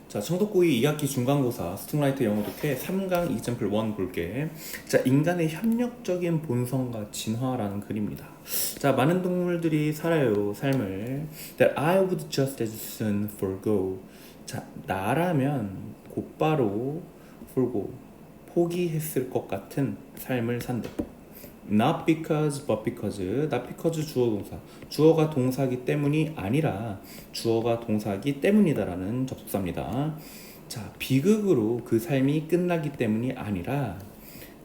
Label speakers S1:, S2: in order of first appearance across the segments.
S1: 자, 청독고2 2학기 중간고사 스팅라이트 영어 독해 3강 example 1 볼게. 자, 인간의 협력적인 본성과 진화라는 글입니다. 자, 많은 동물들이 살아요, 삶을. That I would just as soon forgo. 자, 나라면 곧바로 forgo, 포기했을 것 같은 삶을 산다. Not because, but because. Not because 주어 동사. 주어가 동사기 때문이 아니라 주어가 동사기 때문이다라는 접속사입니다. 자, 비극으로 그 삶이 끝나기 때문이 아니라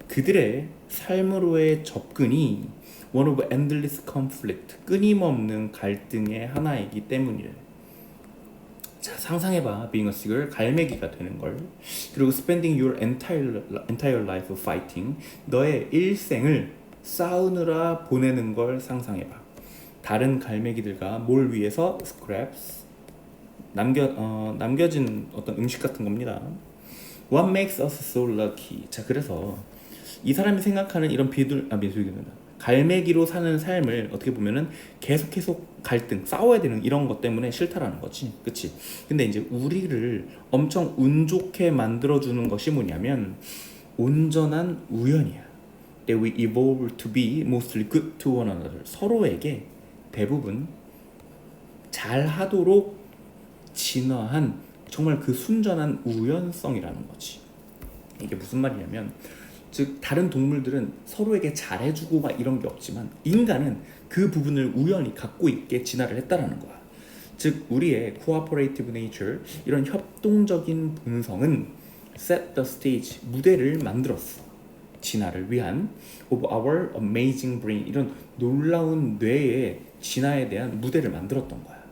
S1: 그들의 삶으로의 접근이 one of endless conflict, 끊임없는 갈등의 하나이기 때문이래. 자, 상상해봐. being a seagull, 갈매기가 되는 걸. 그리고 spending your entire life fighting, 너의 일생을 싸우느라 보내는 걸 상상해봐. 다른 갈매기들과 뭘 위해서? scraps, 남겨진 어떤 음식 같은 겁니다. What makes us so lucky? 자, 그래서 이 사람이 생각하는 이런 갈매기로 사는 삶을 어떻게 보면은 계속 갈등, 싸워야 되는 이런 것 때문에 싫다라는 거지, 그치? 근데 이제 우리를 엄청 운 좋게 만들어주는 것이 뭐냐면 온전한 우연이야. That we evolve to be mostly good to one another. 서로에게 대부분 잘하도록 진화한 정말 그 순전한 우연성이라는 거지. 이게 무슨 말이냐면, 즉 다른 동물들은 서로에게 잘해주고 막 이런 게 없지만 인간은 그 부분을 우연히 갖고 있게 진화를 했다라는 거야. 즉 우리의 cooperative nature, 이런 협동적인 본성은 set the stage, 무대를 만들었어. 진화를 위한 of our amazing brain, 이런 놀라운 뇌의 진화에 대한 무대를 만들었던 거야.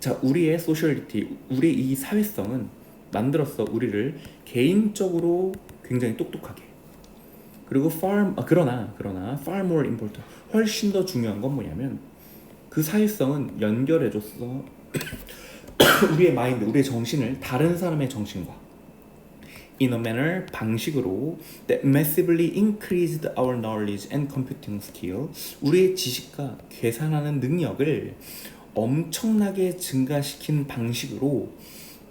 S1: 자, 우리의 sociality, 우리 이 사회성은 만들었어. 우리를 개인적으로 굉장히 똑똑하게. 그리고 그러나 far more important, 훨씬 더 중요한 건 뭐냐면 그 사회성은 연결해줬어. 우리의 마인드, 우리의 정신을 다른 사람의 정신과 in a manner, 방식으로 that massively increased our knowledge and computing skill, 우리의 지식과 계산하는 능력을 엄청나게 증가시킨 방식으로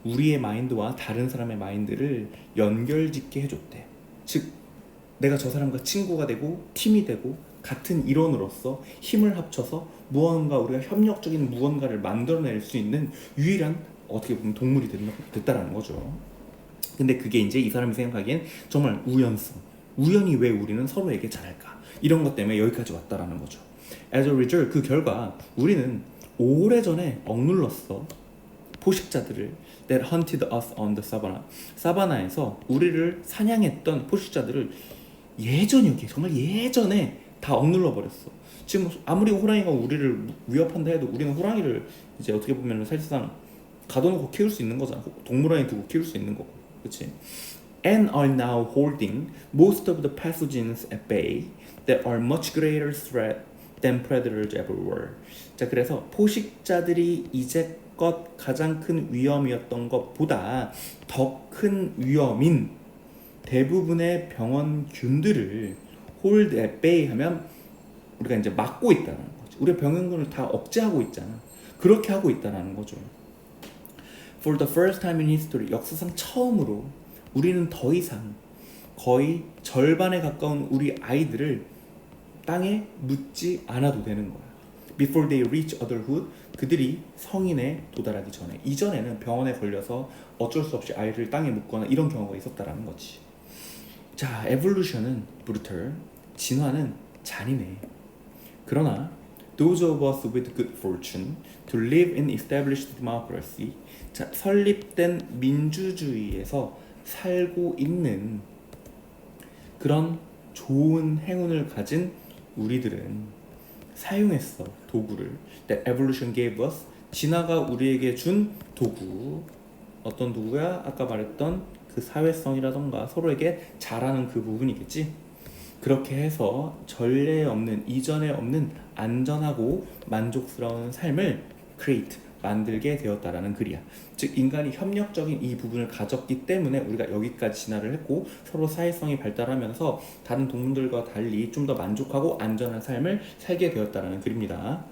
S1: 우리의 마인드와 다른 사람의 마인드를 연결짓게 해줬대. 즉 내가 저 사람과 친구가 되고 팀이 되고 같은 일원으로서 힘을 합쳐서 무언가 우리가 협력적인 무언가를 만들어낼 수 있는 유일한 어떻게 보면 동물이 됐다라는 거죠. 근데 그게 이제 이 사람이 생각하기엔 정말 우연성, 우연히 왜 우리는 서로에게 잘할까, 이런 것 때문에 여기까지 왔다라는 거죠. As a result, 그 결과 우리는 오래전에 억눌렀어. 포식자들을 that hunted us on the savannah. 사바나에서 우리를 사냥했던 포식자들을 정말 예전에 다 억눌러 버렸어. 지금 아무리 호랑이가 우리를 위협한다 해도 우리는 호랑이를 이제 어떻게 보면 사실상 가둬놓고 키울 수 있는 거잖아. 동물원에 두고 키울 수 있는 거고, 그렇지? And are now holding most of the pathogens at bay that are much greater threat than predators ever were. 자, 그래서 포식자들이 이제껏 가장 큰 위험이었던 것보다 더 큰 위험인 대부분의 병원균들을 hold at bay 하면 우리가 이제 막고 있다는 거지. 우리가 병원균을 다 억제하고 있잖아. 그렇게 하고 있다는 거죠. For the first time in history, 역사상 처음으로 우리는 더 이상 거의 절반에 가까운 우리 아이들을 땅에 묻지 않아도 되는 거야. Before they reach adulthood, 그들이 성인에 도달하기 전에. 이전에는 병원에 걸려서 어쩔 수 없이 아이를 땅에 묻거나 이런 경우가 있었다라는 거지. 자, evolution은 brutal, 진화는 잔인해. 그러나 those of us with good fortune to live in established democracy, 자, 설립된 민주주의에서 살고 있는 그런 좋은 행운을 가진 우리들은 사용했어, 도구를. That evolution gave us, 진화가 우리에게 준 도구. 어떤 도구야? 아까 말했던 그 사회성이라던가 서로에게 잘하는 그 부분이겠지. 그렇게 해서 전례 없는, 이전에 없는 안전하고 만족스러운 삶을 create, 만들게 되었다라는 글이야. 즉 인간이 협력적인 이 부분을 가졌기 때문에 우리가 여기까지 진화를 했고 서로 사회성이 발달하면서 다른 동물들과 달리 좀 더 만족하고 안전한 삶을 살게 되었다라는 글입니다.